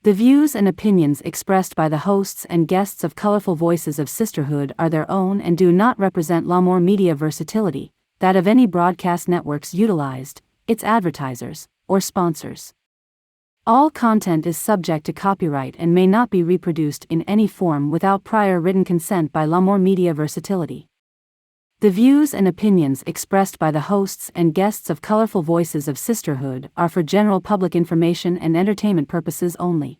The views and opinions expressed by the hosts and guests of Colorful Voices of Sisterhood are their own and do not represent La'Moore Media Versatility, that of any broadcast networks utilized, its advertisers, or sponsors. All content is subject to copyright and may not be reproduced in any form without prior written consent by La'Moore Media Versatility. The views and opinions expressed by the hosts and guests of Colorful Voices of Sisterhood are for general public information and entertainment purposes only.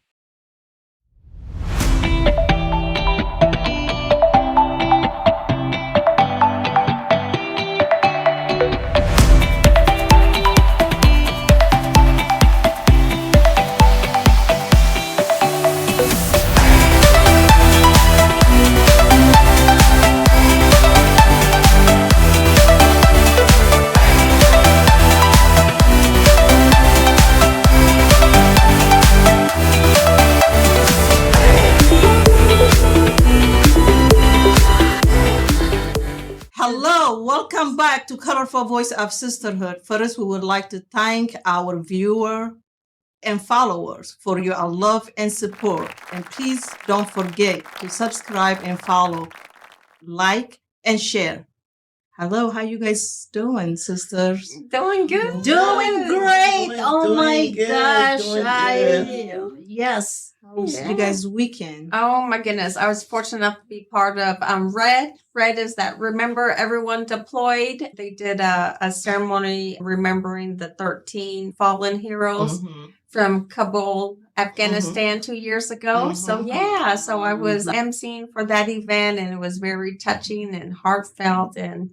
Welcome back to Colorful Voice of Sisterhood. First, we would like to thank our viewer and followers for your love and support. And please don't forget to subscribe and follow, like, and share. Hello, how you guys doing, sisters? Doing good. Doing great. Oh my gosh. Yes. How was you guys' weekend? Oh my goodness. I was fortunate enough to be part of RED. RED is that Remember Everyone Deployed. They did a ceremony remembering the 13 fallen heroes from Kabul, Afghanistan 2 years ago. So I was emceeing for that event, and it was very touching and heartfelt, and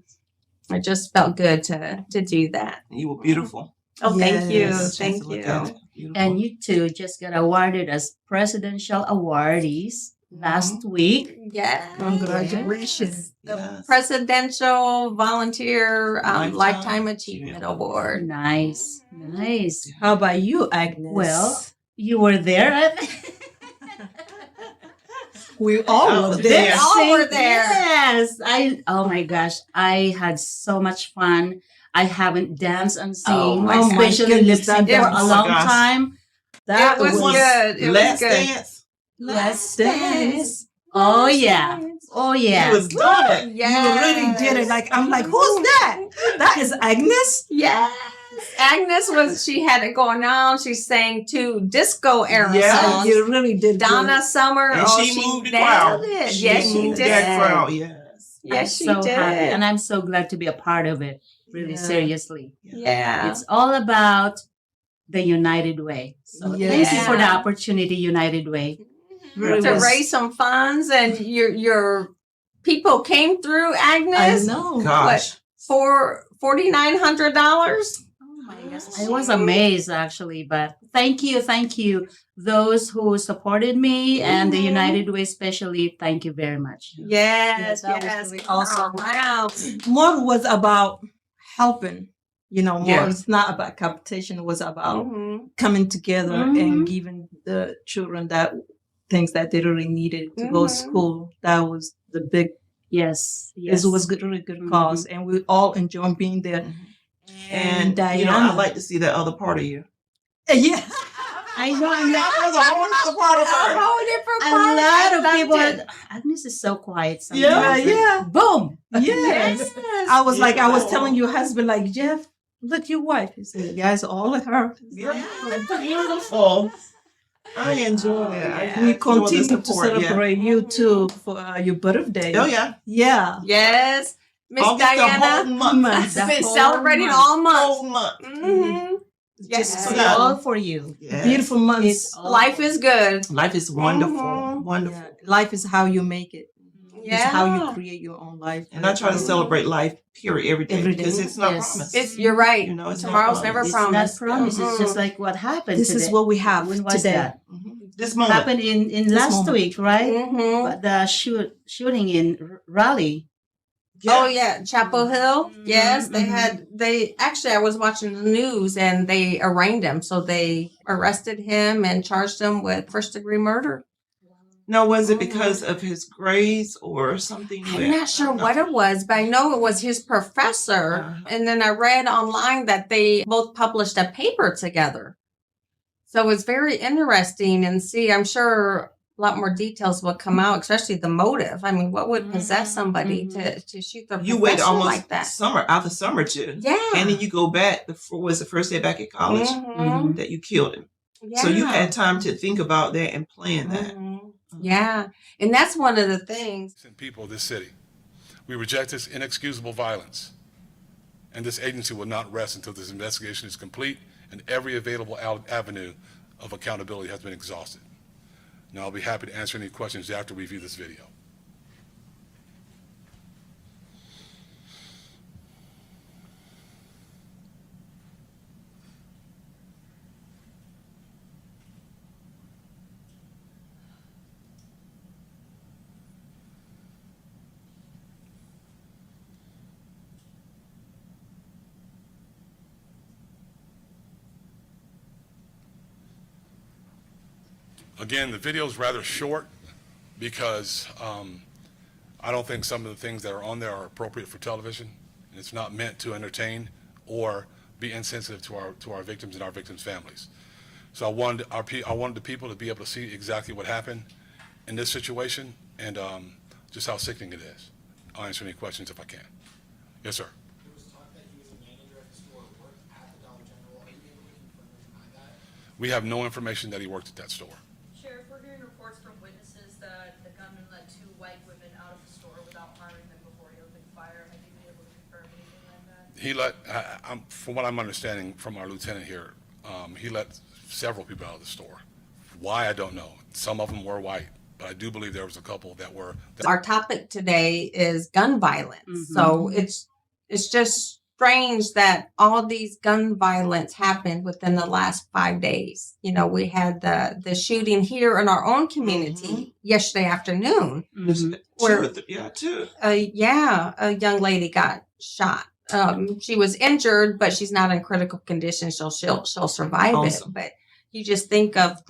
it just felt good to do that. You were beautiful. Oh, Yes. thank you. Yes, Thank just look you. at it. Beautiful. And you two just got awarded as presidential awardees last week. Yeah. Congratulations. Yes. Presidential Volunteer Lifetime Lifetime Achievement Award. Nice. Nice. How about you, Agnes? Well, you were there. We all were there. They all were there. Yes. Oh my gosh. I had so much fun. I haven't danced and Oh sing, my especially lip goodness, sync that for a dance. long Oh my gosh. time. It was good. It was Let's good. Dance. Let's dance. Oh yeah. Oh yeah. You was doing it. Yes. You really did it. Like, I'm like, who's that? That is Agnes? Yes. Agnes she had it going on. She sang two disco era Yeah. songs. You really did. Donna Summer. And she moved the crowd. nailed it. Yes, she moved did. that crowd. Yes. Yes, she I'm so did. happy, and I'm so glad to be a part of it. Really, Yeah. seriously. Yeah. It's all about the United Way. So thank you for the Yeah. opportunity, United Way. Really To was- raise some funds, and your people came through, I Agnes, know. Gosh. for $4,900. Oh my gosh. I was amazed actually, but thank you. Those who supported me and the United Way especially, thank you very much. Yes, that was yes. really awesome. Wow. More was about helping. More. Yeah. It's not about competition. It was about Mhm. coming together Mhm. and giving the children that things that they really needed to go to Mhm. school. That was the big. Yes. It was good, really good cause, and we all enjoyed being there. And Diana, I like to see that other part of you. yeah. I know. I'm not. There's a whole other part of her. A whole different A part. lot I of loved people. it. Agnes is so quiet Yeah, sometimes. yeah. Boom. Yes. Yes. I was like, I was telling your husband, like, Jeff, look your wife. He said, you guys, all of her. Yeah. Beautiful. I enjoy it. I We enjoy the continue to support, yeah. celebrate you too for your birthday. Oh, yeah. Yeah. Yes. Miss August the Diana whole month. has been whole celebrating month. all month. Whole month. Mm-hmm. Yes. Just It's Yeah. all for you. Yes. beautiful months. It's all Life is good. Life is wonderful. Mhm. Wonderful. Yeah. Life is how you make it. Yeah. It's how you create your own life. And I try to celebrate life, period, every day, Every day. because it's not Yes. promised. You're right. You know, it's not Tomorrow's promised. never It's promised. not promised. It's just Mhm. like what happened This today. is what we have When was today. that? This moment. Happened in This last moment. week, right? Mm-hmm. But the shooting in Raleigh. Oh yeah, Chapel Hill. Yes, Mhm. I was watching the news, and they arraigned him. So they arrested him and charged him with first-degree murder. Now, was it because of his grades or something? I'm not sure what it was, but I know it was his professor. Uh-huh. And then I read online that they both published a paper together. So it's very interesting, and see, I'm sure a lot more details will come out, especially the motive. I mean, what would possess somebody to shoot their You wait professor almost like that? after summer too. Yeah. And then you go back, was the first day back at college that you killed him. Yeah. So you had time to think about that and plan that. Yeah. And that's one of the things. People of this city. We reject this inexcusable violence, and this agency will not rest until this investigation is complete and every available avenue of accountability has been exhausted. Now, I'll be happy to answer any questions after we view this video. Again, the video is rather short because I don't think some of the things that are on there are appropriate for television, and it's not meant to entertain or be insensitive to our victims and our victims' families. So I wanted the people to be able to see exactly what happened in this situation and just how sickening it is. I'll answer any questions if I can. Yes, sir. There was talk that he was a manager at the store, worked at the Dollar General. Are you able to confirm or deny that? We have no information that he worked at that store. Sheriff, we're hearing reports from witnesses that the gunman let two white women out of the store without harming them before he opened fire. Have you been able to confirm anything like that? He let, from what I'm understanding from our lieutenant here, he let several people out of the store. Why, I don't know. Some of them were white, but I do believe there was a couple that were. Our topic today is gun violence. So it's just strange that all these gun violence happened within the last 5 days. You know, we had the shooting here in our own community yesterday afternoon. Where, Two. a young lady got shot. She was injured, but she's not in critical condition. She'll survive Awesome. it. But you just think of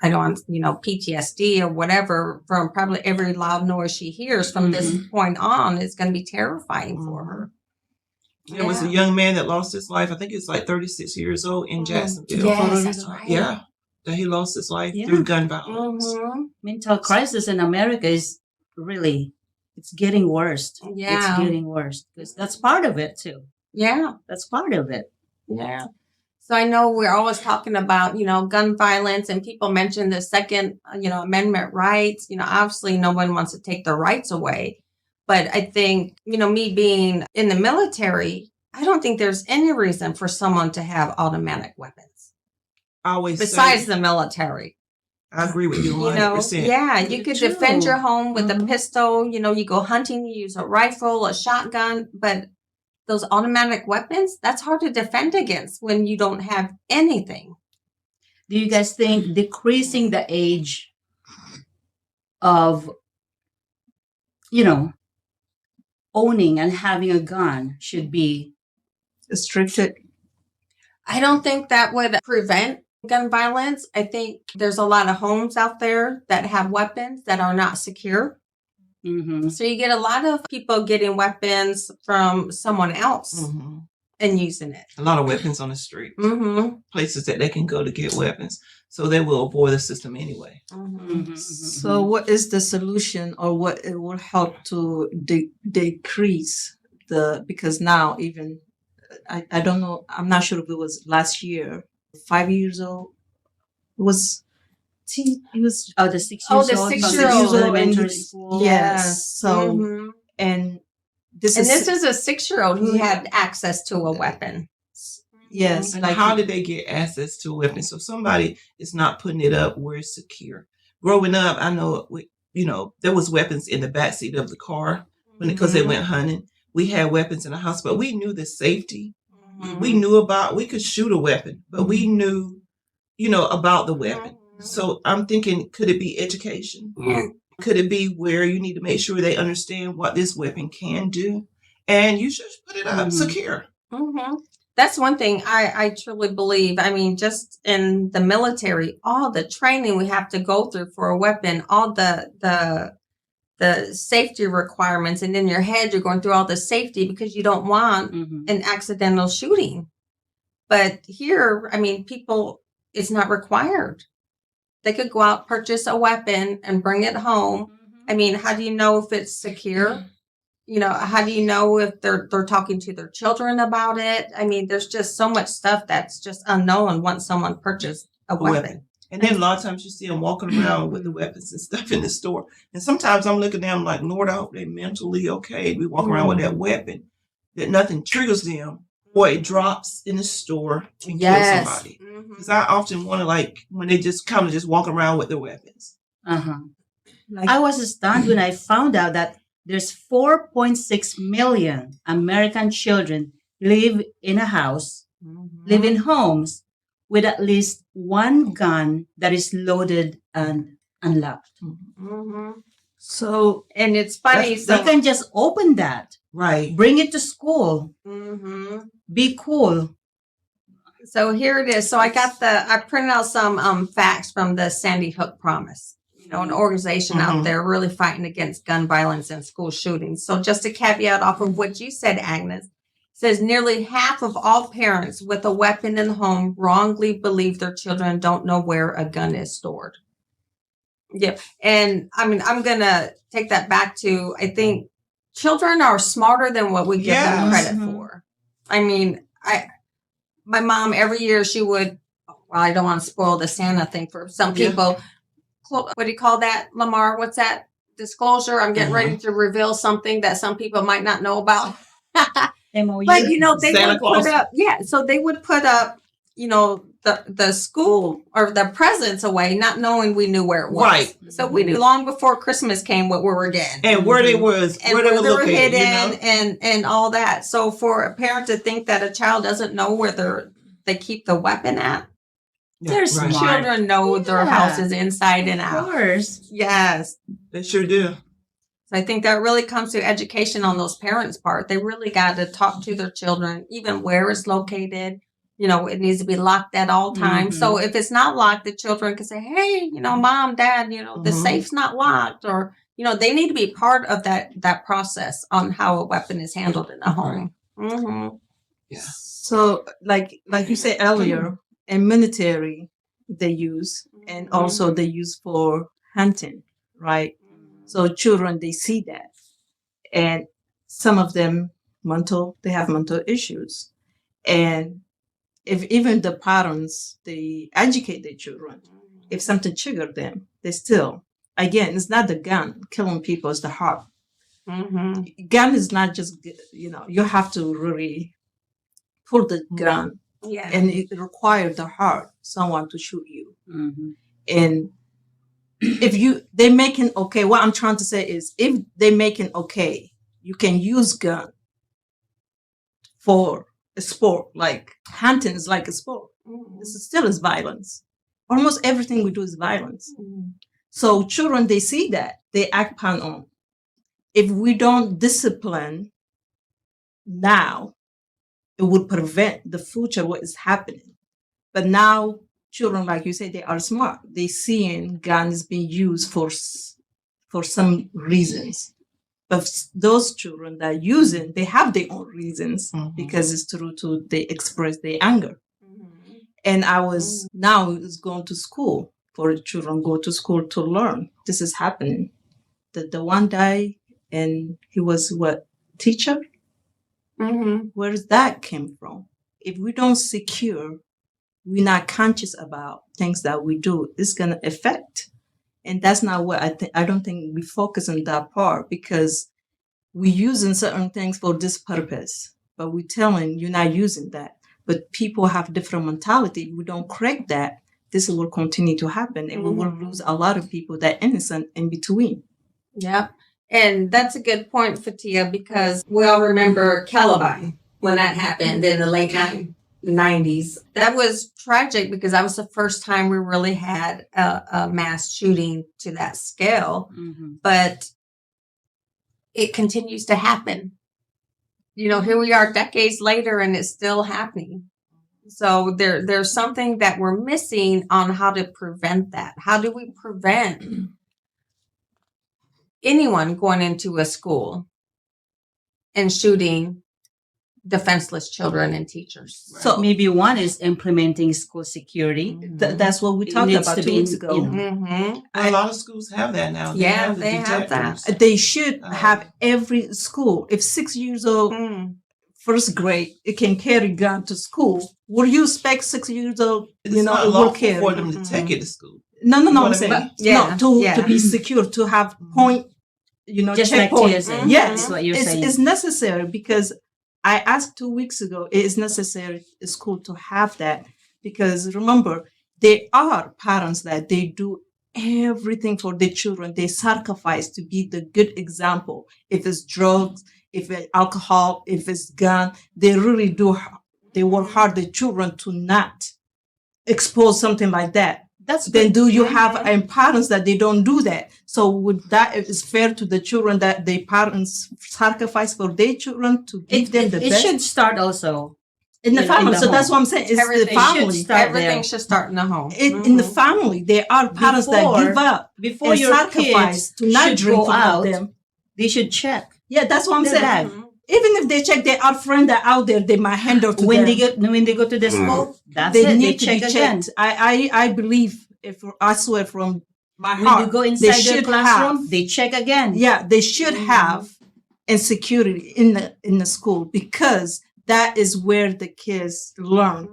PTSD or whatever from probably every loud noise she hears from this point on is going to be terrifying for her. There was a young man that lost his life. I think it's like 36 years old in Jacksonville. Yes, that's right. Yeah. That he lost his life Yeah. through gun violence. Mental crisis in America is really, it's getting worse. Yeah. It's getting worse because that's part of it too. Yeah. That's part of it. Yeah. So I know we're always talking about, gun violence, and people mention the Second, Amendment rights. Obviously no one wants to take their rights away. But I think, me being in the military, I don't think there's any reason for someone to have automatic weapons I always besides say, the military. I agree with you 100%. Yeah, you could defend True. your home with a pistol. You go hunting, you use a rifle, a shotgun, but those automatic weapons, that's hard to defend against when you don't have anything. Do you guys think decreasing the age of, owning and having a gun should be Restricted. I don't think that would prevent gun violence. I think there's a lot of homes out there that have weapons that are not secure. So you get a lot of people getting weapons from someone else and using it. A lot of weapons on the street. Mm-hmm. Places that they can go to get weapons. So they will avoid the system anyway. So what is the solution, or what it will help to decrease because now even, I don't know, I'm not sure if it was last year, 5 years old, it was the 6 Oh, the 6 6-year-old. years old elementary and school. yes. So and this And is this is a 6-year-old who had access to a weapon. yes, And like how did they get access to a weapon? So somebody is not putting it up where it's secure. Growing up, I know, there was weapons in the backseat of the car because they went hunting. We had weapons in the house, but we knew the safety. We knew we could shoot a weapon, but we knew, about the weapon. So I'm thinking, could it be education? Could it be where you need to make sure they understand what this weapon can do? And you should put it up secure. That's one thing I truly believe. I mean, just in the military, all the training we have to go through for a weapon, all the safety requirements, and in your head, you're going through all the safety because you don't want an accidental shooting. But here, I mean, people, it's not required. They could go out, purchase a weapon and bring it home. I mean, how do you know if it's secure? You know, how do you know if they're talking to their children about it? I mean, there's just so much stuff that's just unknown once someone purchased a weapon. And then a lot of times you see them walking around with the weapons and stuff in the store. And sometimes I'm looking at them like, Lord, I hope they're mentally okay. We walk around with that weapon, that nothing triggers them, or it drops in the store and kills somebody. Because I often wonder, like, when they just kind of just walk around with their weapons. Like, I was stunned when I found out that there's 4.6 million American children live in a house, live in homes with at least one gun that is loaded and unlocked. So, and it's funny. They can just open that. Right. Bring it to school. Be cool. So here it is. So I printed out some facts from the Sandy Hook Promise. You know, an organization out there really fighting against gun violence and school shootings. So just a caveat off of what you said, Agnes, says nearly half of all parents with a weapon in the home wrongly believe their children don't know where a gun is stored. Yeah. And I mean, I'm going to take that back to, I think children are smarter than what we give them credit for. I mean, my mom every year she would, well, I don't want to spoil the Santa thing for some people. What do you call that, La'Moore? What's that? Disclosure. I'm getting ready to reveal something that some people might not know about. MOU. But you know, they Santa would Claus. put up, so they would put up, you know, the school or the presents away, not knowing we knew where it was. Right. So we knew long before Christmas came what we were getting. And where they was, And where they were located, hidden, you know? and all that. So for a parent to think that a child doesn't know where they keep the weapon at, They're smart. children know their house is inside and Of out. course. Yes. They sure do. So I think that really comes to education on those parents' part. They really got to talk to their children, even where it's located. You know, it needs to be locked at all times. So if it's not locked, the children can say, hey, you know, mom, dad, you know, the safe's not locked. Or, you know, they need to be part of that process on how a weapon is handled in the home. Yeah. So, like you said earlier, in military, they use, and also they use for hunting, right? So children, they see that. And some of them they have mental issues. And if even the parents, they educate their children, if something triggered them, they still, again, it's not the gun killing people, it's the heart. Gun is not just, you know, you have to really pull the gun. Yeah. And it requires the heart, someone to shoot you. And if they make it okay, what I'm trying to say is if they make it okay, you can use gun for a sport, like hunting is like a sport. This still is violence. Almost everything we do is violence. So children, they see that, they act upon on. If we don't discipline now, it would prevent the future what is happening. But now children, like you say, they are smart. They seeing guns being used for some reasons. But those children that are using, they have their own reasons because it's true to they express their anger. And I was now is going to school for the children go to school to learn. This is happening. The one died and he was teacher? Where does that came from? If we don't secure, we're not conscious about things that we do, it's gonna affect. And that's not what I think. I don't think we focus on that part because we're using certain things for this purpose, but we're telling you're not using that. But people have different mentality. If we don't correct that, this will continue to happen and we will lose a lot of people that are innocent in between. Yeah. And that's a good point, Fetihya, because we all remember Columbine when that happened in the late 90s. That was tragic because that was the first time we really had a mass shooting to that scale. But it continues to happen. You know, here we are decades later and it's still happening. So there's something that we're missing on how to prevent that. How do we prevent anyone going into a school and shooting defenseless children and teachers. So Maybe one is implementing school security. that's what we It talked needs about to 2 be weeks in- ago. you know. Mm-hmm. A lot of schools have that now. Yeah, the they have that. detectors. They should have every school. If 6 years old, Mm. first grade, it can carry gun to school. Would you expect 6 years old? It's You know, not it will lawful carry. for them to take it to school. No, You know I'm what I saying mean? Yeah, no, yeah. to be secure, to have point, Just like checkpoint. TSA. Yes, That's what you're it's, saying. it's necessary because I asked 2 weeks ago. It is necessary in school to have that because remember, there are parents that they do everything for their children. They sacrifice to be the good example. If it's drugs, if it's alcohol, if it's gun, they really do. They work hard their children to not expose something like that. That's Then good. do you have parents that they don't do that? So would that is fair to the children that their parents sacrifice for their children to give them the it best should start also in the in family? the So that's home. what I'm saying. It's the Everything family. should start Everything there. should start in the home. In the family, there are parents that Before- give up before and your sacrifice kids to not should drink go to help out. them. They should check Yeah, that's what I'm their saying. bag. Even if they check, there are friends that out there they might handle to When them. they go to the school. That's They it. need They to check be again. checked. I believe, if I swear from my When heart, you go they inside their should classroom, have. they check again. Yeah, they should have insecurity in the school because that is where the kids learn.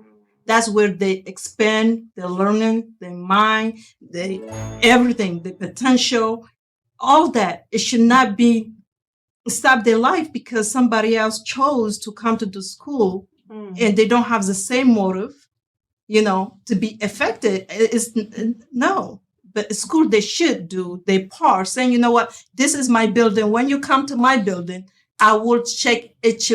That's where they expand their learning, their mind, everything, the potential, all that. It should not be stop their life because somebody else chose to come to the school and they don't have the same motive, to be affected. It's no. But school, they should do their part, saying, you know what, this is my building. When you come to my building, I will check each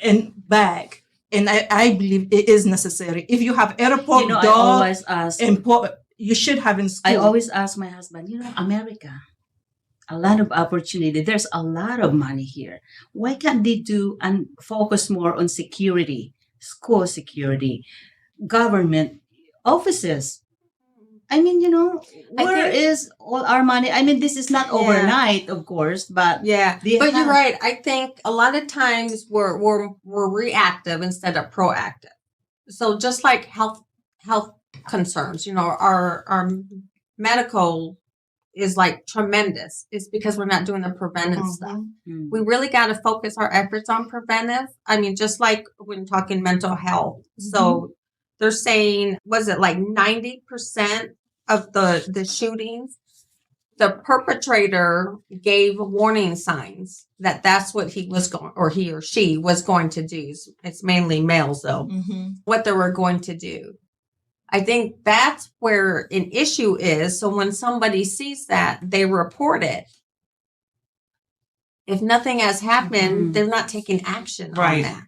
and bag. And I believe it is necessary. If you have airport I dog always ask. and you should have in school. I always ask my husband, America, a lot of opportunity. There's a lot of money here. Why can't they do and focus more on security, school security, government offices? I mean, where is all our money? I mean, this is not overnight, of course, but Yeah, they but you're have- right. I think a lot of times we're reactive instead of proactive. So just like health concerns, our medical is like tremendous. It's because we're not doing the preventive stuff. Mm. We really got to focus our efforts on preventive. I mean, just like when talking mental health. So they're saying, was it like 90% of the shootings, the perpetrator gave warning signs that that's what he or she was going to do. It's mainly males though, what they were going to do. I think that's where an issue is. So when somebody sees that, they report it. If nothing has happened, they're not taking action on that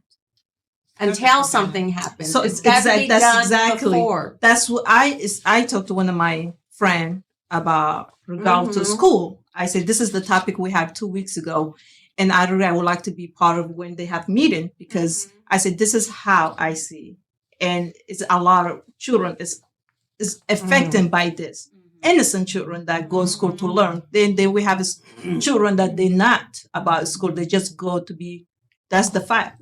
until something happens. So it's got to be done exactly. before. That's what I talked to one of my friend about regard to school. I said, this is the topic we had 2 weeks ago. And I would like to be part of when they have meeting because I said, this is how I see. And it's a lot of children is affected by this. Innocent children that go to school to learn. Then we have children that they're not about school. They just go to be, that's the fact,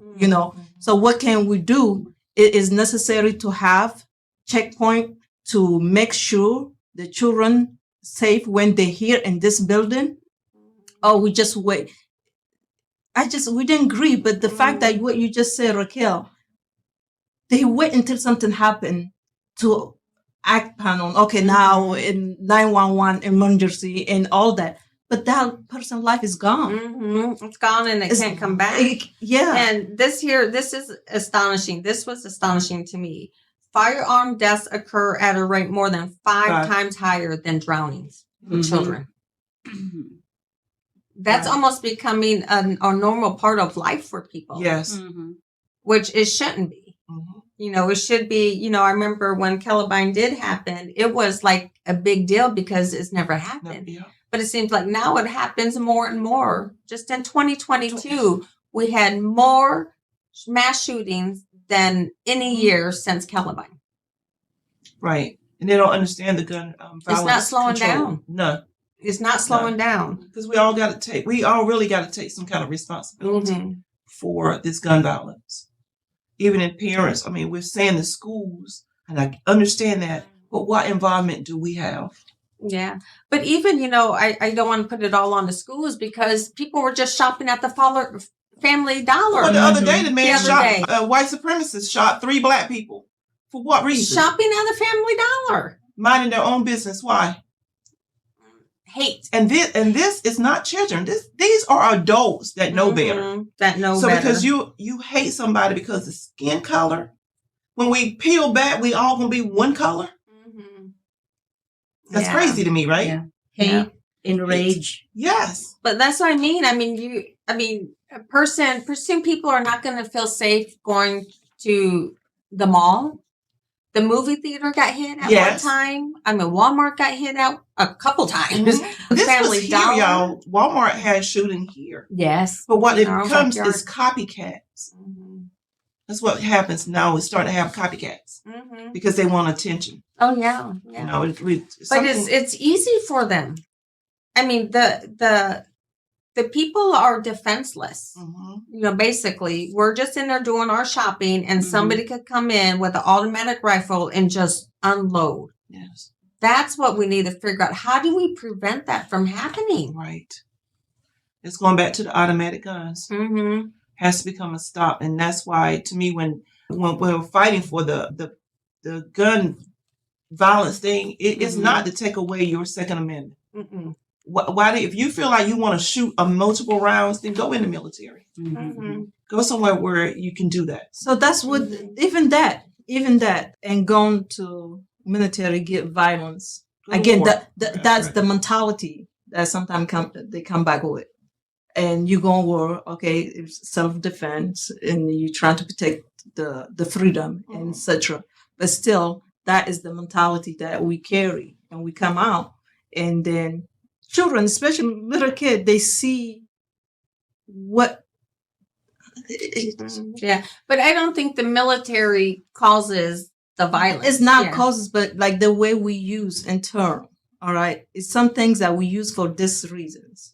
So what can we do? It is necessary to have checkpoint to make sure the children safe when they're here in this building. Or we just wait. We didn't agree, but the fact that what you just said, Raquel, they wait until something happened to act upon on, okay, now in 911 emergency and all that. But that person's life is gone. It's gone and it can't come back. And this is astonishing. This was astonishing to me. Firearm deaths occur at a rate more than 5 times higher than drownings with children. That's almost becoming a normal part of life for people. Yes. Which it shouldn't be. It should be, I remember when Columbine did happen, it was like a big deal because it's never happened. But it seems like now it happens more and more. Just in 2022, we had more mass shootings than any year since Columbine. Right. And they don't understand the gun violence. It's not slowing control. down. No. It's not slowing down. Because we all really got to take some kind of responsibility for this gun violence. Even in parents, I mean, we're saying the schools, and I understand that, but what involvement do we have? Yeah. But even, I don't want to put it all on the schools because people were just shopping at the Family Dollar. Well, the other day, the man The other day. shot, white supremacists shot 3 Black people. For what reason? Shopping at the Family Dollar. Minding their own business. Why? Hate. And this is not children. These are adults that know better. That know so better. Because you hate somebody because of skin color, when we peel back, we all gonna be one color. That's crazy to me, right? Yeah. Hate, enrage. Yes. But that's what I mean. Presume people are not going to feel safe going to the mall. The movie theater got hit at one time. Walmart got hit out a couple times. This Family was here, Dollar. y'all. Walmart had shooting here. Yes. But what it In our becomes backyard. is copycats. That's what happens now. We start to have copycats because they want attention. Oh yeah. You know, But it's easy for them. The people are defenseless. Basically, we're just in there doing our shopping, and somebody could come in with an automatic rifle and just unload. Yes. That's what we need to figure out. How do we prevent that from happening? Right. It's going back to the automatic guns. Has to become a stop, and that's why, to me, when we're fighting for the gun violence thing, it is not to take away your Second Amendment. Why? If you feel like you want to shoot multiple rounds, then go in the military. Go somewhere where you can do that. So that's what even that, and going to military get violence again. That's the mentality that sometimes they come back with. And you go war, okay, it's self-defense, and you're trying to protect the freedom and etc. But still, that is the mentality that we carry, and we come out, and then children, especially little kids, they see what. Yeah, but I don't think the military causes the violence. It's not causes, but like the way we use in term. All right, it's some things that we use for these reasons.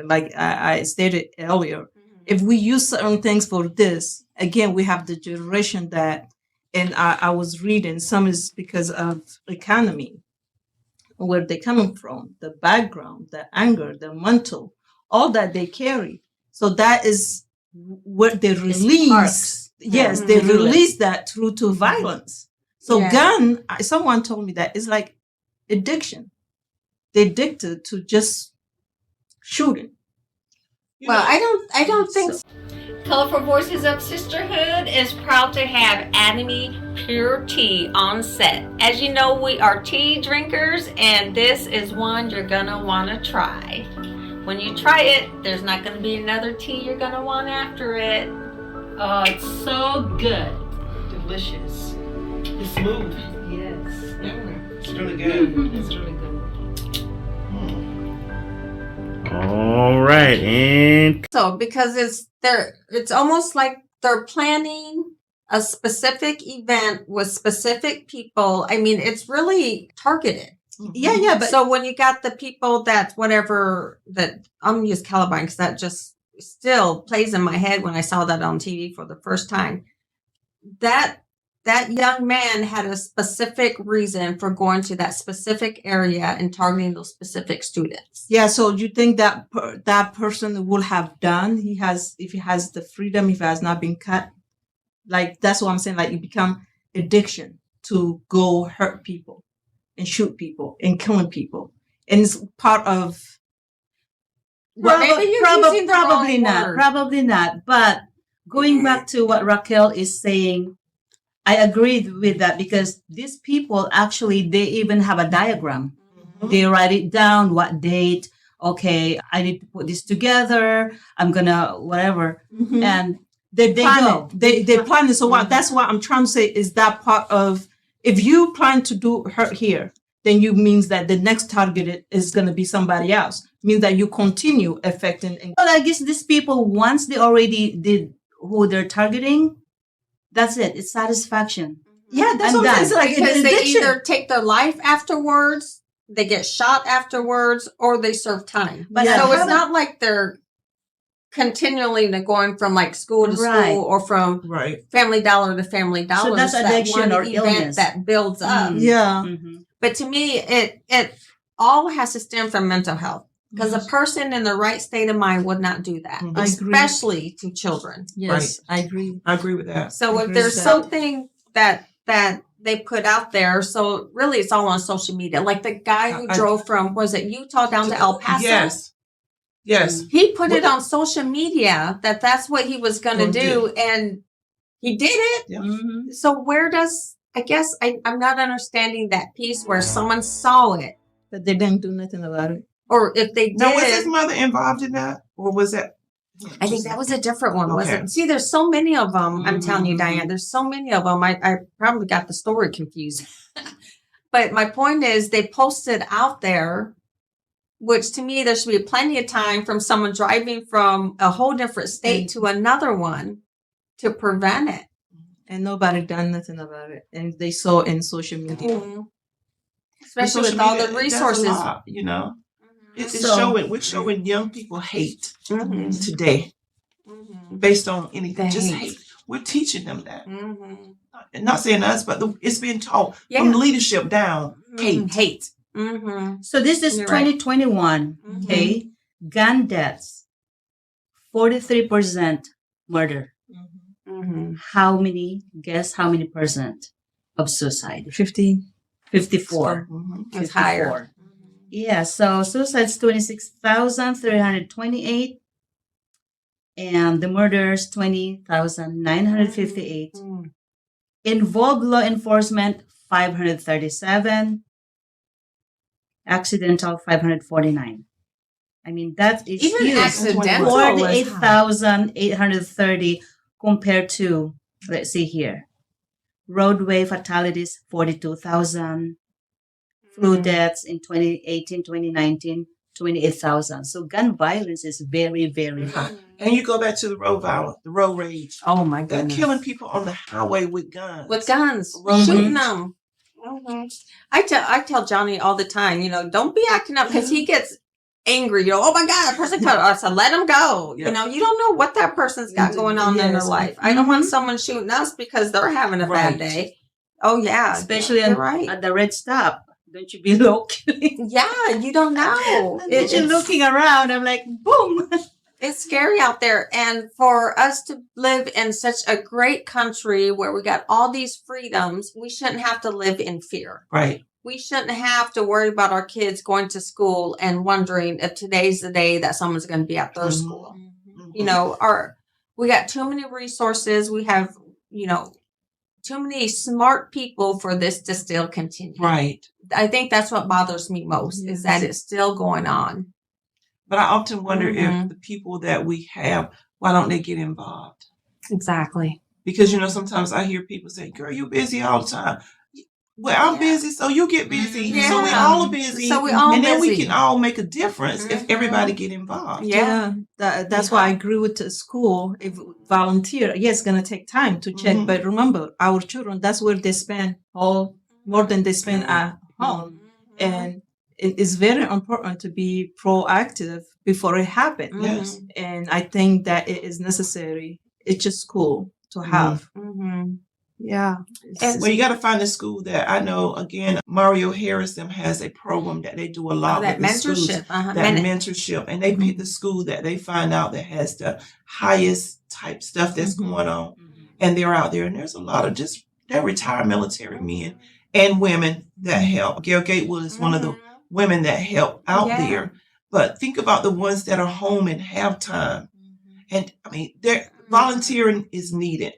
Like I stated earlier, if we use certain things for this, again, we have the generation that, and I was reading, some is because of economy, where they're coming from, the background, the anger, the mental, all that they carry. So that is what they release. Yes, they release that through to violence. So gun, someone told me that it's like addiction. They're addicted to just shooting. Well, I don't think so. Colorful Voices of Sisterhood is proud to have Anime Pure Tea on set. As you know, we are tea drinkers, and this is one you're gonna want to try. When you try it, there's not going to be another tea you're going to want after it. Oh, it's so good. Delicious. It's smooth. Yes. It's really good. It's really good. All right, and so because it's almost like they're planning a specific event with specific people. I mean, it's really targeted. Yeah, but so when you got the people that whatever that I'm gonna use Columbine because that just still plays in my head when I saw that on TV for the first time. That young man had a specific reason for going to that specific area and targeting those specific students. Yeah, so you think that that person will have done? If he has the freedom, if he has not been cut, like that's what I'm saying. Like it become addiction to go hurt people and shoot people and killing people, and it's part of. Well, maybe you're using the probably wrong not. word. Probably not. But going back to what Raquel is saying, I agree with that because these people actually, they even have a diagram. Mm-hmm. They write it down, what date. Okay, I need to put this together. I'm gonna whatever, Mm-hmm. and They plan go. They plan it. So what? That's what I'm trying to say is that part of if you plan to do hurt here, then you means that the next target is going to be somebody else. Means that you continue affecting. Well, I guess these people once they already did who they're targeting, that's it. It's satisfaction. Yeah, that's I'm what I'm done. saying. It's like Because an they addiction. either take their life afterwards, they get shot afterwards, or they serve time. But so I it's haven't- not like they're continually going from like school to Right. school or from Right. Family Dollar to Family Dollar. that's It's addiction that one or event illness. that builds up. Yeah. But to me, it all has to stem from mental health. Because a person in the right state of mind would not do that, Mhm. I agree. especially to children. Yes, I agree. I agree with that. So if Agree there's with that. something that they put out there, so really it's all on social media. Like the guy who I- drove from, was it Utah down to El Paso? Yes. Yes. He put it on social media that that's what he was going to Gonna do, and he did it. Yeah. So where does, I guess I'm not understanding that piece where someone saw it, But they didn't do nothing about it. or if they Now, was his did. mother involved in that, or was that? I think that was a different one, Okay. wasn't it? See, there's so many of them. I'm telling you, Diane, there's so many of them. I probably got the story confused. But my point is, they posted out there, which to me, there should be plenty of time from someone driving from a whole different state to another one to prevent it. And nobody done nothing about it. And they saw in social media. Especially Social with all media, the it does a resources. lot, you know, it's So- we're showing young people hate Mhm. today Mhm. based on anything. The Just hate. hate. We're teaching them that. Mhm. And not saying us, but it's being taught Yeah. from leadership down. Hate. Hate. Mm-hmm. So this is You're right. 2021. Okay, gun deaths, 43% murder. Mm-hmm. How many? Guess how many percent of suicide? 50. 54. Mhm. It's higher. 54. Yeah, so suicide's 26,328, and the murders 20,958. Mm. Involved law enforcement 537, accidental 549. I mean, that is Even huge. accidental was high. 48,830 compared to, let's see here, roadway fatalities 42,000, flu deaths in 2018, 2019, 28,000. So gun violence is very, very high. And you go back to the road violence, the road rage. Oh my They're goodness. killing people on the highway with guns. With guns, Road shooting rage. them. I tell Johnny all the time, don't be acting up, because he gets angry. Oh my God, a person cut. I said, let him go. Yeah. You don't know what that person's got going on in their Yes. life. I don't want someone shooting us because they're having a Right. bad day. Oh yeah, Especially you're right. at the red stop. Don't you be looking? Yeah, you don't know. You're looking around. I'm like, boom. It's scary out there. And for us to live in such a great country where we got all these freedoms, we shouldn't have to live in fear. Right. We shouldn't have to worry about our kids going to school and wondering if today's the day that someone's going to be at their Mhm. school. We got too many resources. We have, too many smart people for this to still continue. Right. I think that's what bothers me most, is that it's still going on. But I often wonder Mhm. if the people that we have, why don't they get involved? Exactly. Because, sometimes I hear people say, girl, you're busy all the time. Well, I'm Yeah. busy, so you get busy. Yeah. So we all are busy. So we all and then we busy. can all make a difference if Mhm. everybody get involved. Yeah. That's why I agree with the school. If volunteer, yes, it's gonna take time to check. Mhm. But remember, our children, that's where they spend more than they spend at home. And it is very important to be proactive before it happens. Yes. And I think that it is necessary. It's just cool to have. Mm-hmm. Yeah. And- Well, you got to find a school that I know, again, Mario Harris them has a program that they do a lot that with the schools. mentorship. That Men- mentorship, and they pick the school that they find out that has the highest type stuff that's going on, and they're out there. And there's a lot of they're retired military men and women that help. Gail Gatewood is one of the women that help out Yeah. there. But think about the ones that are home and have time, and I mean, volunteering is needed,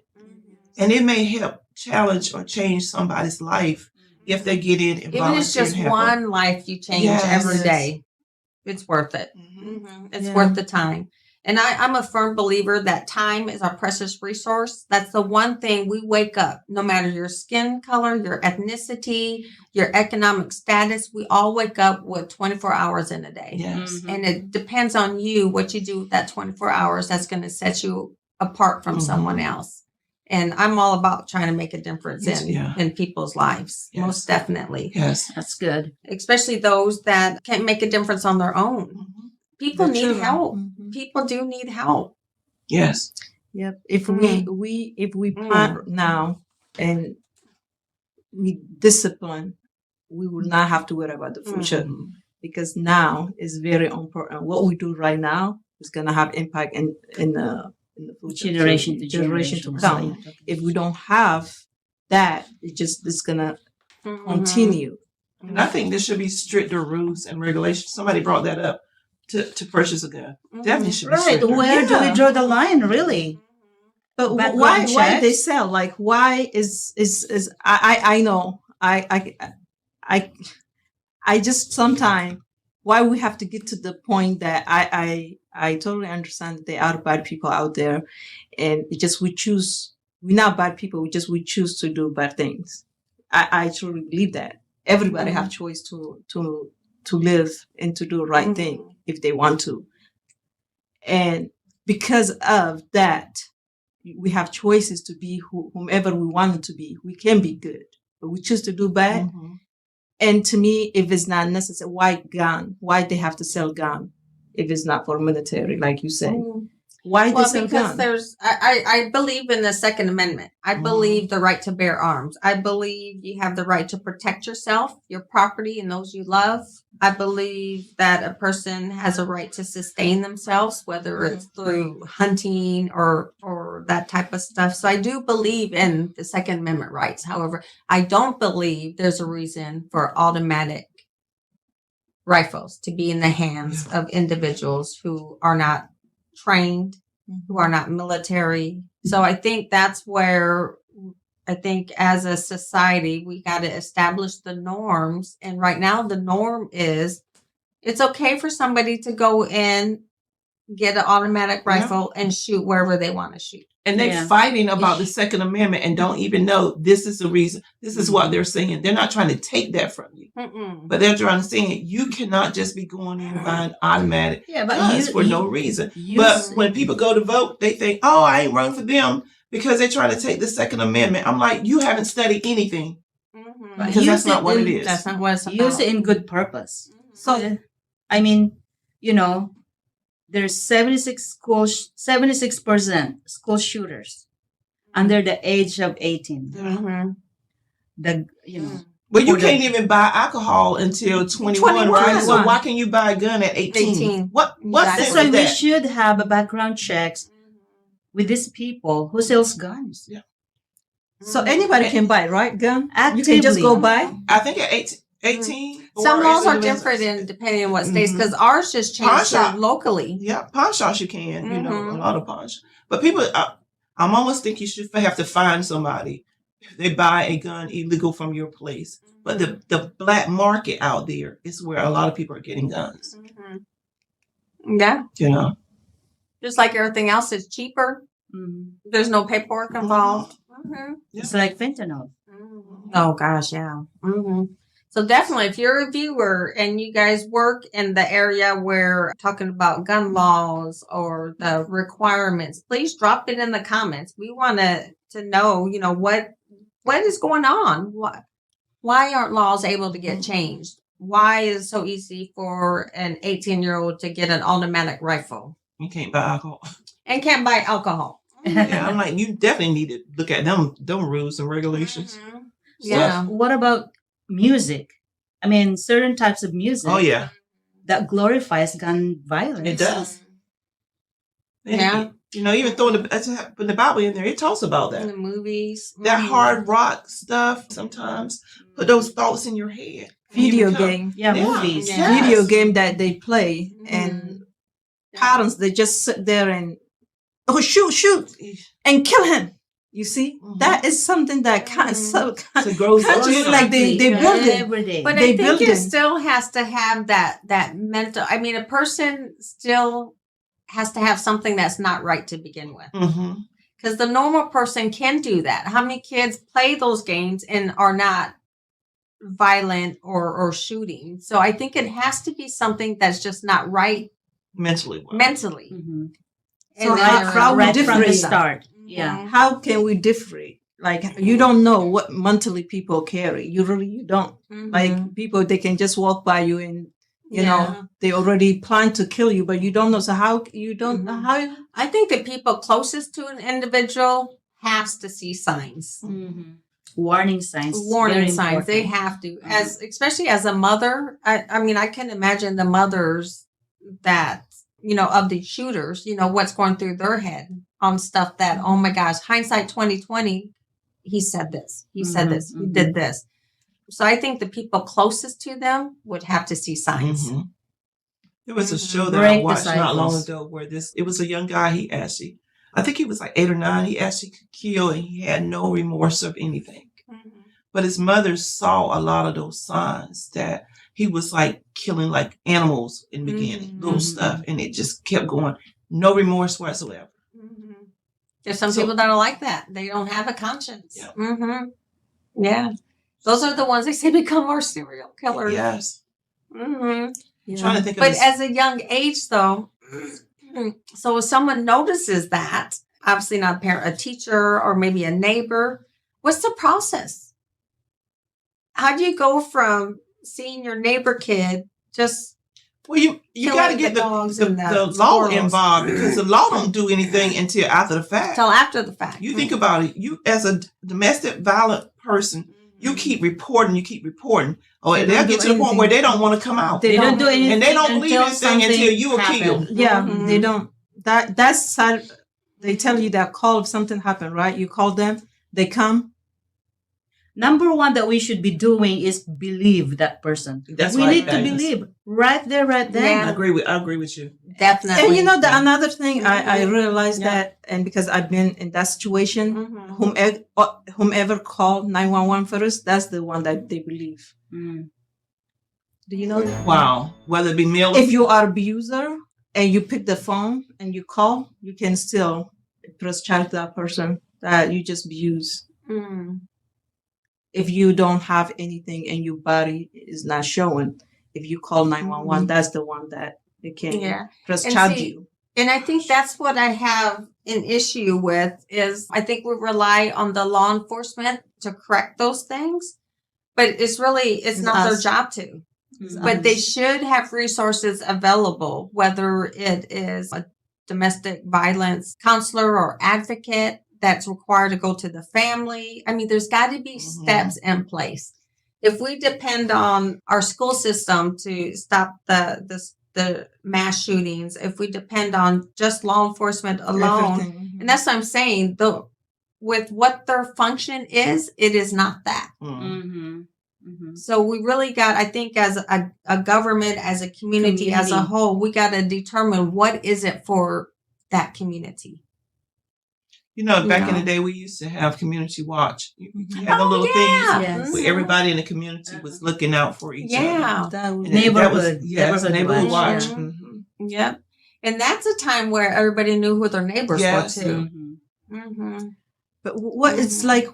and it may help challenge or change somebody's life if they get in and Even volunteer. if it's just and help one life you change Yes. every day, it's worth it. them. It's Yeah. worth the time. And I'm a firm believer that time is our precious resource. That's the one thing we wake up, no matter your skin color, your ethnicity, your economic status, we all wake up with 24 hours in a day. Yes. And it depends on you, what you do with that 24 hours, that's going to set you apart from Mhm. someone else. And I'm all about trying to make a difference Yes, yeah. in people's lives, Yes. most definitely. Yes. That's good. Especially those that can't make a difference on their own. People The need children. help. Mhm. people do need help. Yes. Yep. If Mm. we plan now and we discipline, we will not have to worry about the future because now is very important. What we do right now is going to have impact in the future, Generation to generation to generation. come. If we don't have that, it's going to continue. And I think there should be stricter rules and regulations. Somebody brought that up to purchase a gun. Definitely should be Right. stricter. Where do we draw the line, really? But Background why checks? they sell? Like why is I know I just sometimes why we have to get to the point that I totally understand that there are bad people out there, and it just we're not bad people. We choose to do bad things. I truly believe that everybody have choice to live and to do the right thing if they want to, and because of that, we have choices to be whomever we want to be. We can be good, but we choose to do bad. And to me, if it's not necessary, why gun? Why they have to sell gun if it's not for military, like you say? Why they sell because gun? I believe in the Second Amendment. I believe the right to bear arms. I believe you have the right to protect yourself, your property, and those you love. I believe that a person has a right to sustain themselves, whether it's through hunting or that type of stuff. So I do believe in the Second Amendment rights. However, I don't believe there's a reason for automatic rifles to be in the hands of individuals who are not trained, who are not military. So I think that's where I think as a society, we got to establish the norms. And right now the norm is it's okay for somebody to go in, get an automatic rifle and shoot wherever they want to shoot. And they're fighting about the Second Amendment and don't even know this is the reason. This is what they're saying. They're not trying to take that from you. But they're trying to say you cannot just be going in and buying automatic guns for no reason. But when people go to vote, they think, oh, I ain't running for them because they're trying to take the Second Amendment. I'm like, you haven't studied anything. Because that's not what it is. That's not what it's about. Use it in good purpose. So, I mean, there's 76% school shooters under the age of 18. But you can't even buy alcohol until 21, right? So why can you buy a gun at 18? What's That's why we should have a background checks with these people who sells guns. Yeah. So anybody can buy, right? Gun? Actively. You can just go buy? I think at 18. Some laws are different depending on what states, because ours just changed locally. Yeah, pawn shops you can, a lot of pawn shops. But people, I'm almost think you should have to find somebody if they buy a gun illegal from your place. But the black market out there is where a lot of people are getting guns. Yeah. Just like everything else is cheaper. There's no paperwork involved. It's like fentanyl. Oh, gosh, yeah. So definitely, if you're a viewer and you guys work in the area where talking about gun laws or the requirements, please drop it in the comments. We want to know, what is going on? Why aren't laws able to get changed? Why is it so easy for an 18-year-old to get an automatic rifle? You can't buy alcohol. And can't buy alcohol. Yeah, I'm like, you definitely need to look at them rules and regulations. Yeah. So what about music? I mean, certain types of music. Oh, yeah. That glorifies gun violence. It does. Yeah. Even throwing the Bible in there, it talks about that. In the movies. That hard rock stuff sometimes put those thoughts in your head. Video game. Yeah, movies. Yes. Video game that they play. And parents, they just sit there and, shoot, and kill him. You see, that is something that grows like they build it every day. But I think it still has to have that mental. I mean, a person still has to have something that's not right to begin with. Because the normal person can do that. How many kids play those games and are not violent or shooting? So I think it has to be something that's just not right mentally. So how we differentiate from the start? Yeah. How can we differentiate? Like, you don't know what mentally people carry. You don't. Like, people, they can just walk by you and You know, they already plan to kill you, but you don't know. So how you don't know how? I think the people closest to an individual has to see signs. Warning signs. Warning Very signs. They important. have to. Especially as a mother. I mean, I can imagine the mothers that, you know, of the shooters, you know, what's going through their head on stuff that, oh my gosh, hindsight 2020, he said this, he said this, he did this. So I think the people closest to them would have to see signs. There was a show that Break I the watched not long cycles. ago where it was a young guy, I think he was like 8 or 9, he actually could kill and he had no remorse of anything. But his mother saw a lot of those signs that he was like killing like animals in the beginning, little stuff, and it just kept going. No remorse whatsoever. There's some people that are like that. They don't have a conscience. Yeah. Yeah. Those are the ones they say become our serial killers. Yes. Mm-hmm. I'm trying to think of But this. as a young age, though, so if someone notices that, obviously not a parent, a teacher, or maybe a neighbor, what's the process? How do you go from seeing your neighbor kid just Well, you got to killing get the the dogs and the law squirrels? involved because the law don't do anything until after the fact. Until after the fact? You think about it. You as a domestic violent person, you keep reporting. Or They they'll don't get do to the point where anything. they don't want to come out. They don't do anything, And they don't believe until anything something until you are happens. killed. Yeah, they don't. That's sad. They tell you that call if something happened, right? You call them, they come. Number one that we should be doing is believe that person. That's we right, need to Agnes. believe right there, right then. Yeah. I agree with you. Definitely. And you know, another thing I realized that, and because I've been in that situation, whomever called 911 first, that's the one that they believe. Do you know that? Wow. Whether it be male, If you are abuser and you pick the phone and you call, you can still press charge that person that you just abuse. If you don't have anything and your body is not showing, if you call 911, that's the one that they can press And charge see, you. And I think that's what I have an issue with is I think we rely on the law enforcement to correct those things, but it's not their us. job to. But they should have resources available, whether it is a domestic violence counselor or advocate that's required to go to the family. I mean, there's got to be steps in place. If we depend on our school system to stop the mass shootings, if we depend on just law enforcement alone, Everything. and that's what I'm saying, with what their function is, it is not that. So we really got, I think, as a government, as a community as a whole, we got to determine what is it for that community. You know, back in the day, we used to have community watch. You had the little things where everybody in the community was looking out for each other. That was And Neighborhood. neighborhood watch. Yep. And that's a time where everybody knew who their neighbors Yes. were too. But what is like,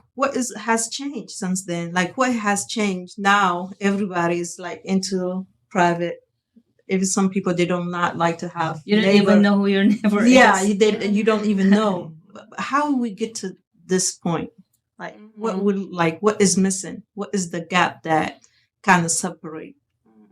has changed since then? Like, what has changed now? Everybody is like into private. Even some people, they don't not like to have. You don't even know who your neighbor is. Yeah, you don't even know. How will we get to this point? Like, what is missing? What is the gap that kind of separate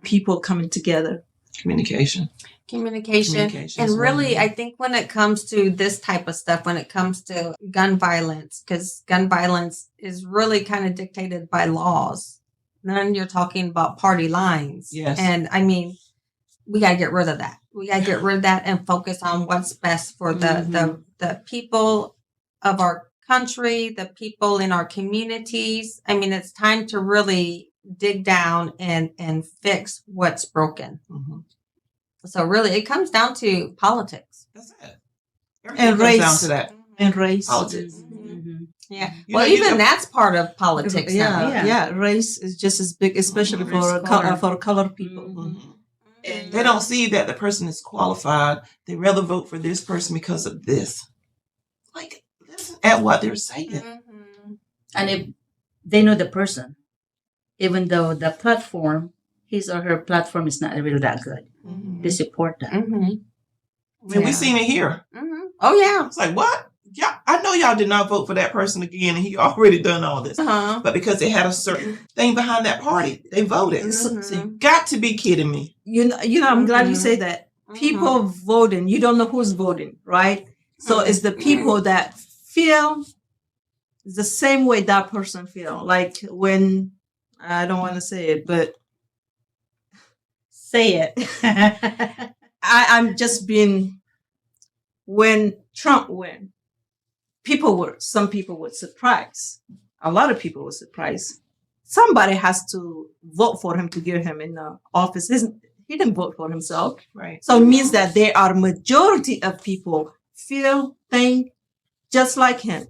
people coming together? Communication. And really, I think when it comes to this type of stuff, when it comes to gun violence, because gun violence is really kind of dictated by laws. Then you're talking about party lines. Yes. And I mean, we got to get rid of that. We got to get rid of that and focus on what's best for the people of our country, the people in our communities. I mean, it's time to really dig down and fix what's broken. So really, it comes down to politics. That's it. And Comes race. down to that. And race. Politics. Yeah. You Well, know, even that's part of politics now. Yeah. Race is just as big, especially for colored people. And they don't see that the person is qualified. They rather vote for this person because of this. Like, listen at what they're saying. And if they know the person, even though the platform, his or her platform is not really that good, they support that. I mean, we've seen it here. Oh, yeah. It's like, what? yeah, I know y'all did not vote for that person again, and he already done all this. Uh-huh. But because they had a certain thing behind that party, they voted. Mhm. So you got to be kidding me. You know, I'm glad you Mhm. say that. People voting, you don't know who's voting, right? So it's the people that feel the same way that person feel. Like when, I don't want to say it, but Say it. I'm just being, when Trump won, some people were surprised. A lot of people were surprised. Somebody has to vote for him to get him in the office. He didn't vote for himself. Right. So it means that there are majority of people feel, think just like him.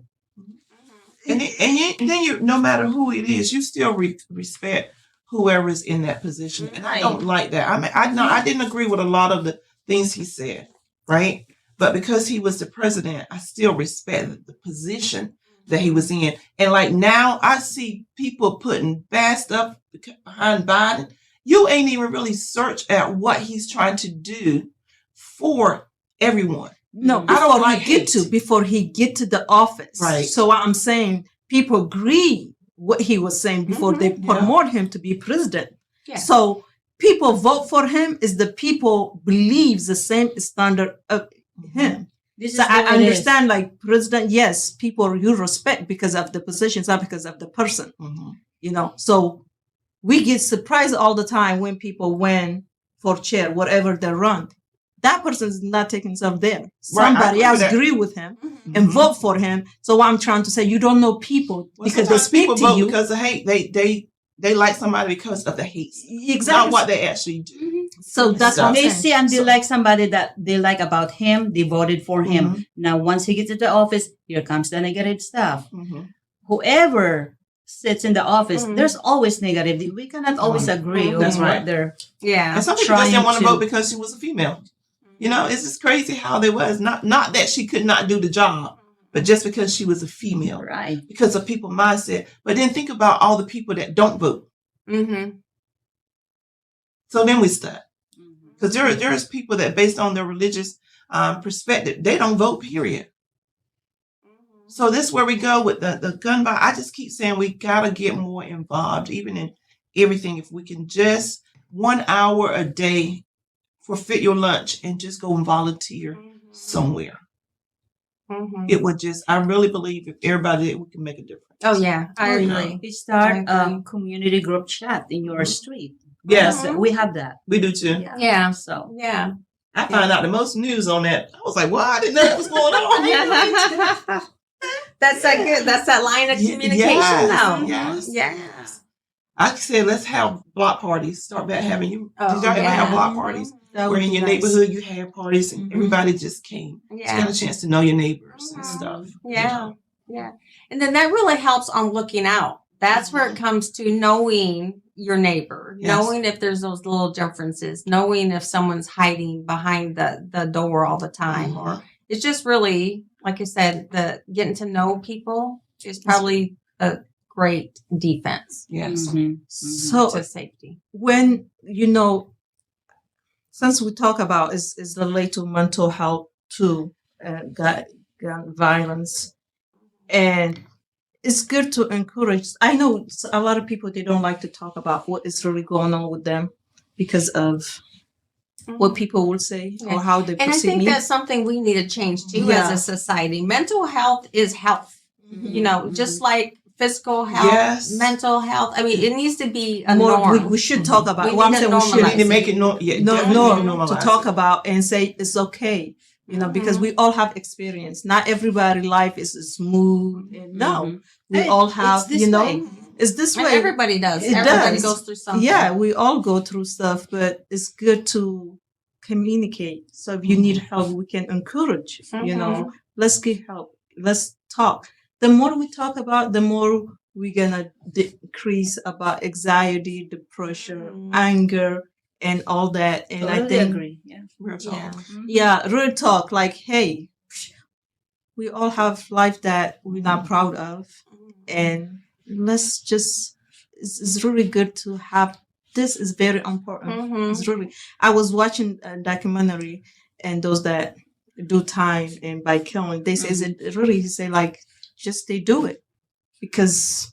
And then you, no matter who it is, you still respect whoever is in that position. And I don't like that. I mean, I didn't agree with a lot of the things he said, right? But because he was the president, I still respect the position that he was in. And like now, I see people putting bad stuff behind Biden. You ain't even really searched at what he's trying to do for everyone. No, I don't like before he get to the office. Right. So what I'm saying, people agree what he was saying before they promote him to be president. Yeah. So people vote for him is the people believes the same standard of him. This So is I how it is. understand, like president, yes, people you respect because of the positions, not because of the person. You know, so we get surprised all the time when people win for chair, whatever they run. That person is not taking himself there. Somebody else agree with him and vote for him. So what I'm trying to say, you don't know people because they speak people to vote you. because of hate. They like somebody because of the hate. Exactly. Not what they actually do. So that's what I'm They saying. see and they like somebody that they like about him. They voted for him. Now, once he gets into office, here comes the negative stuff. Whoever sits in the office, there's always negative. We cannot always agree on That's right. what they're Yeah. And some people just didn't want to trying vote because she was a female. You know, it's just crazy how they was. Not that she could not do the job, but just because she was a female. right. Because of people mindset. But then think about all the people that don't vote. Mm-hmm. So then we stuck. Because there's people that based on their religious perspective, they don't vote, period. So this is where we go with the gun violence. I just keep saying we got to get more involved, even in everything. If we can just 1 hour a day forfeit your lunch and just go and volunteer somewhere. It would just, I really believe if everybody did, we can make a difference. Oh yeah, I agree. You start I agree. a community group chat in your street. Yes, We have that. we do too. Yeah. So Yeah. I find out the most news on that. I was like, well, I didn't know what was going on. That's that good. That's that line of communication though. Yes. Yes. I said, let's have block parties. Start back having you. Oh, Did y'all ever yeah. have block parties? That Where would in be your nice. neighborhood you had parties and everybody just came. Just Yeah. got a chance to know your neighbors and stuff. Yeah. Yeah. And then that really helps on looking out. That's where it comes to knowing your neighbor, Yes. knowing if there's those little differences, knowing if someone's hiding behind the door all the time, or it's just really, like I said, the getting to know people is probably a great defense Yes. So to safety. when, you know, since we talk about is related to mental health too, gun violence, and it's good to encourage. I know a lot of people, they don't like to talk about what is really going on with them because of what people will say or how they And I perceive think me. that's something we need to change too Yeah. as a society. Mental health is health. You know, just like physical health, Yes. mental health. I mean, it needs to be a More, norm. we should talk about. We Well, I'm need to saying we We need should to make it normal. Yeah, no, definitely to normalize talk it. about and say it's okay, you know, because we all have experience. Not everybody life is smooth. And no, we Hey, all it's have, this you know, way. it's this And way. everybody does. It Everybody does. goes through something. Yeah, we all go through stuff, but it's good to communicate. So if you need help, we can encourage, you know, let's get help. Let's talk. The more we talk about, the more we're gonna decrease about anxiety, depression, anger, and all that. And I Totally think, agree. Yeah. Real talk. yeah, real talk. Like, hey, we all have life that we're not proud of, and let's just. It's really good to have. This is very important. It's really. I was watching a documentary, and those that do time and by killing. They say, is it really? He say, like, just they do it because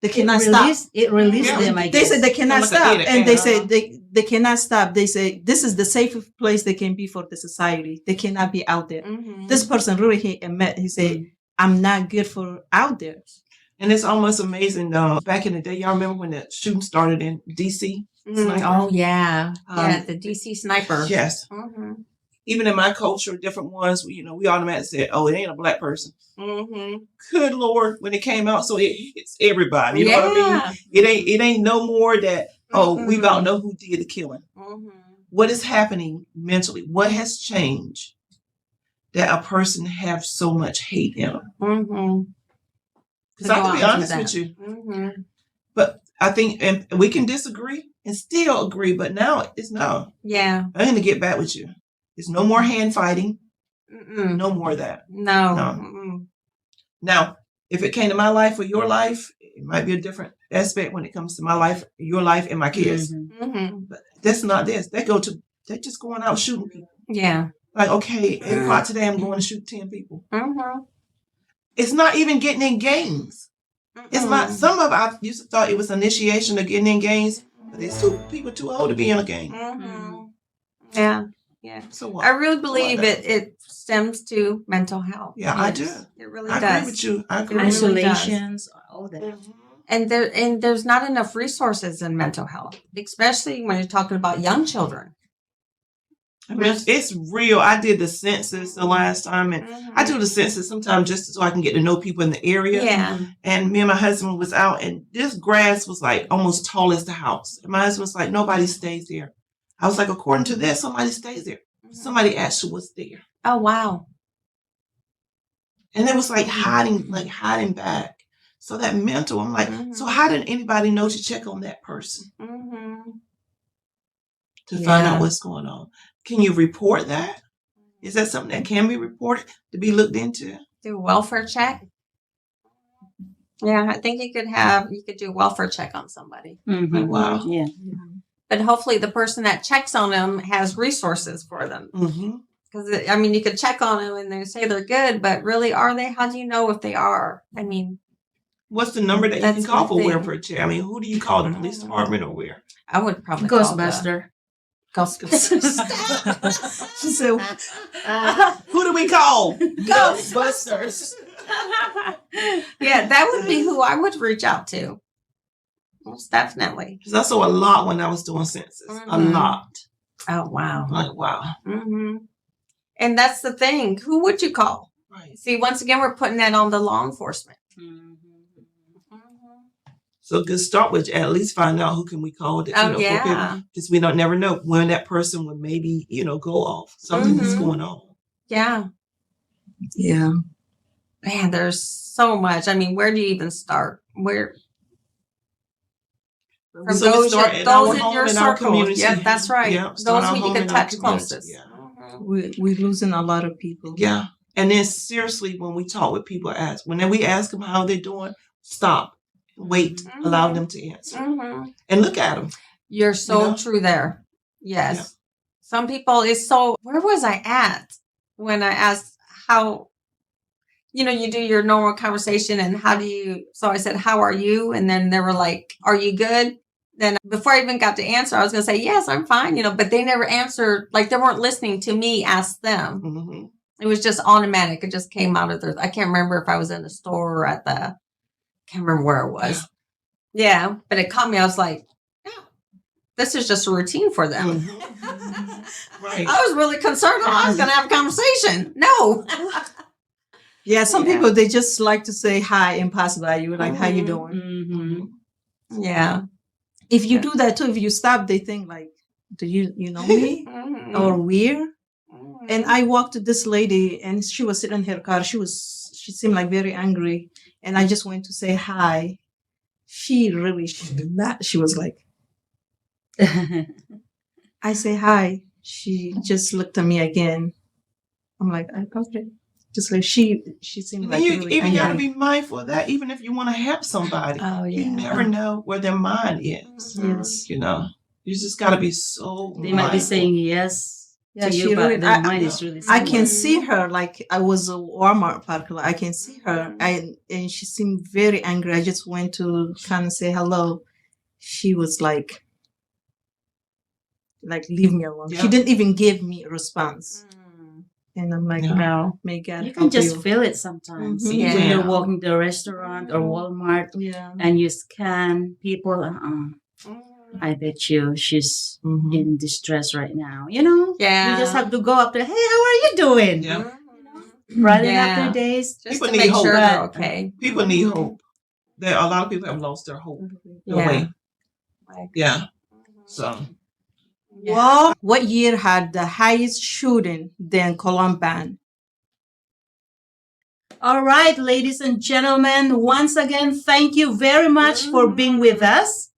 they cannot stop. It released them, I They guess. say they cannot Like a stop, addict, and they yeah. say they cannot stop. They say this is the safest place they can be for the society. They cannot be out there. Mhm. This person really he admit. He said, "I'm not good for out there." And it's almost amazing though. Back in the day, y'all remember when the shooting started in DC? Sniper? Oh yeah, yeah, Um, the DC sniper. Yes. Mhm. Even in my culture, different ones, we automatically said, "Oh, it ain't a black person." Mhm. Good Lord, when it came out, so it's everybody. You know what I mean? It ain't no more that we about know who did the killing. Mhm. What is happening mentally? What has changed that a person have so much hate in them? Mhm. Because I can be honest with you, Mhm. but I think, and we can disagree and still agree, but now it's no. Yeah. I'm going to get back with you. There's no more hand fighting. Mm-mm. No more of that. No. No. Mm-mm. Now, if it came to my life or your life, it might be a different aspect when it comes to my life, your life, and my kids. Mhm. But that's not this. They're just going out shooting people. Yeah. Like, okay, 8 o'clock today, I'm going to shoot 10 people. Mhm. It's not even getting in games. It's not. Some of I used to thought it was initiation of getting in games, but it's people too old to be in a game. Mhm. Yeah. Yeah. So what? I really believe What? it stems to mental health. Yeah, I do. It really I does. agree with you. I agree. It really does. Isolations, all that. And there's not enough resources in mental health, especially when you're talking about young children. I mean, it's real. I did the census the last time, and I do the census sometimes just so I can get to know people in the area. Yeah. And me and my husband was out, and this grass was like almost tall as the house. And my husband was like, nobody stays there. I was like, according to this, somebody stays there. Somebody actually was there. Oh wow. And it was like hiding back. So that mental, I'm like, so how did anybody know to check on that person to find out what's going on? Can you report that? Is that something that can be reported to be looked into? Do a welfare check. Yeah, I think you could do a welfare check on somebody. Mm-hmm. Wow. Yeah. But hopefully the person that checks on them has resources for them. Mm-hmm. Because, I mean, you could check on them and they say they're good, but really, are they? How do you know if they are? I mean, What's the number that you That's can call the for thing. welfare check? I mean, who do you call? The police department or where? I would probably call Ghostbuster. She said, Who do we call? Ghostbusters. Yeah, that would be who I would reach out to. Most definitely. Because I saw a lot when I was doing census. A Mhm. lot. Oh, wow. Like, wow. Mm-hmm. And that's the thing. Who would you call? Right. See, once again, we're putting that on the law enforcement. So good start with at least find out who can we call that, because we don't never know when that person would maybe, go off. Something is going on. Yeah. yeah. Man, there's so much. I mean, where do you even start? Where? From So we those, start in our home, your in our circle. community. Yep, that's right. Yeah, Those start our who you home can in our touch community. closest. Yeah. We're losing a lot of people. Yeah. And then seriously, when we talk with people, when we ask them how they're doing, stop, wait, allow them to answer, and look at them. You're so true there. Yes. Yeah. Some people is so, where was I at when I asked how, you do your normal conversation and so I said, how are you? And then they were like, are you good? Then before I even got to answer, I was going to say, yes, I'm fine, but they never answered, like they weren't listening to me ask them. Mm-hmm. It was just automatic. It just came out of I can't remember if I was in the store or can't remember where it was. Yeah. But it caught me. I was like, oh, this is just a routine for them. Mm-hmm. Right. I was really concerned I was going to have a conversation. No. Yeah, some people, they just like to say hi and pass by you, like, how you doing? Mm-hmm. Yeah. If you do that too, if you stop, they think like, do you know me? Or weird? And I walked to this lady and she was sitting in her car. She seemed like very angry. And I just went to say hi. She did not. She was like, I say hi. She just looked at me again. I'm like, okay. Just like she seemed like you really even got to angry. be mindful of that, even if you want to help somebody. Oh, yeah. You never know where their mind is. Yes. You just got to be so They might be mindful. saying yes Yeah, So you, she but really- their mind is really I smart. can see her like I was a Walmart parking lot. I can see her, and she seemed very angry. I just went to kind of say hello. She was like leave me alone. Yeah. She didn't even give me a response, Mm. and I'm like, Yeah. no, may God You can help just you. feel it sometimes. Mhm. When Yeah. you're walking to a restaurant or Walmart Yeah. and you scan people, I bet you she's Mhm. in distress right now. You know? Yeah. You just have to go up to, hey, how are you doing? Yeah. Brighten Yeah. up their days. Just People to need make hope. sure they're But- okay. People need hope. There a lot of people have lost their hope Yeah. away. Like, Yeah. So yeah. Well, what year had the highest shooting than Columbine? All right, ladies and gentlemen, once again, thank you very much for being with us.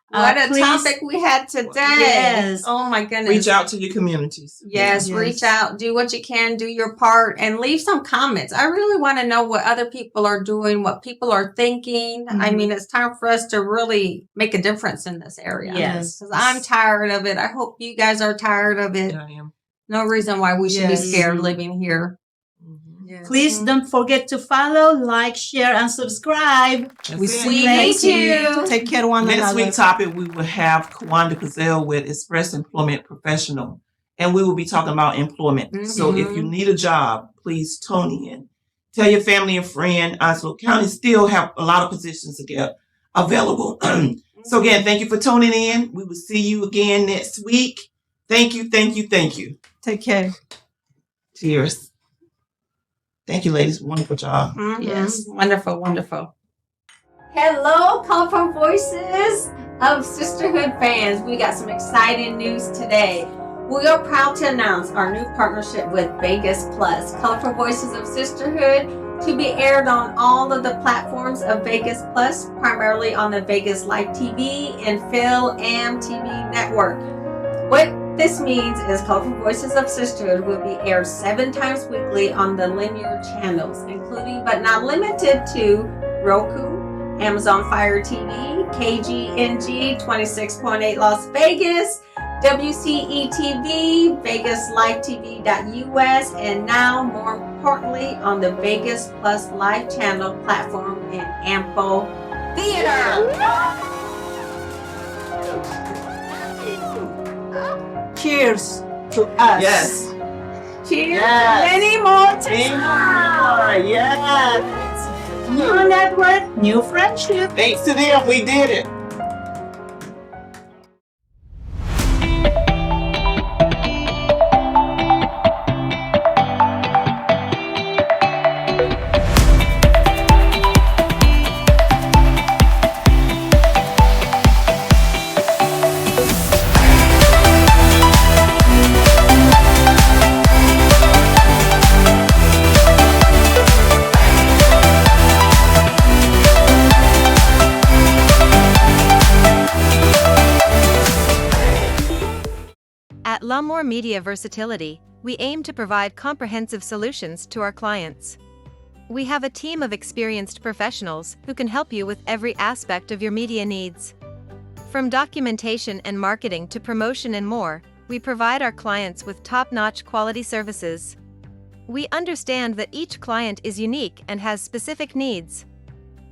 What a Please- topic we had today. Yes. Oh my goodness. reach out to your communities. Yes, Yes. reach out, do what you can, do your part, and leave some comments. I really want to know what other people are doing, what people are thinking. I mean, it's time for us to really make a difference in this area. Yes. Because I'm tired of it. I hope you guys are tired of it. I am. No reason why we should be Yes. scared living here. Mhm. Yes. Please don't forget to follow, like, share, and subscribe. That's We it. see We you next need week. you. Take care of one Next another. week's topic, we will have Kawanda Gazelle with Express Employment Professional, and we will be talking about employment. So if you need a job, please tune in. Tell your family and friend. Oslo County still have a lot of positions available. So again, thank you for tuning in. We will see you again next week. Thank you, thank you, thank you. Take care. Cheers. Thank you, ladies. Wonderful job. Yes. Wonderful, wonderful. Hello, Colorful Voices of Sisterhood fans. We got some exciting news today. We are proud to announce our new partnership with Vegas Plus, Colorful Voices of Sisterhood, to be aired on all of the platforms of Vegas Plus, primarily on the Vegas Live TV and Phil Am TV network. What this means is Colorful Voices of Sisterhood will be aired 7 times weekly on the linear channels, including but not limited to Roku, Amazon Fire TV, KGNG 26.8 Las Vegas, WCETV, Vegas Live TV.us, and now, more importantly, on the Vegas Plus Live channel platform in Ample Theater. Cheers to us. Yes. Cheers. Yes. Many more to Yes. New network, new friendship. Thanks to them, we did it. At La'Moore Media Versatility, we aim to provide comprehensive solutions to our clients. We have a team of experienced professionals who can help you with every aspect of your media needs. From documentation and marketing to promotion and more, we provide our clients with top-notch quality services. We understand that each client is unique and has specific needs.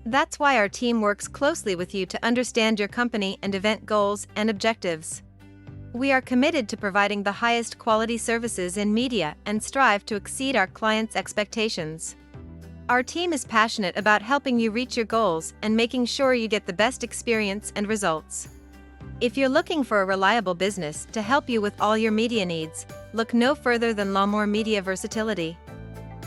That's why our team works closely with you to understand your company and event goals and objectives. We are committed to providing the highest quality services in media and strive to exceed our clients' expectations. Our team is passionate about helping you reach your goals and making sure you get the best experience and results. If you're looking for a reliable business to help you with all your media needs, look no further than La'Moore Media Versatility.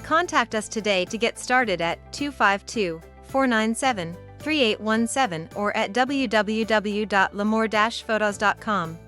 Contact us today to get started at 252-497-3817 or at www.lamoore-photos.com.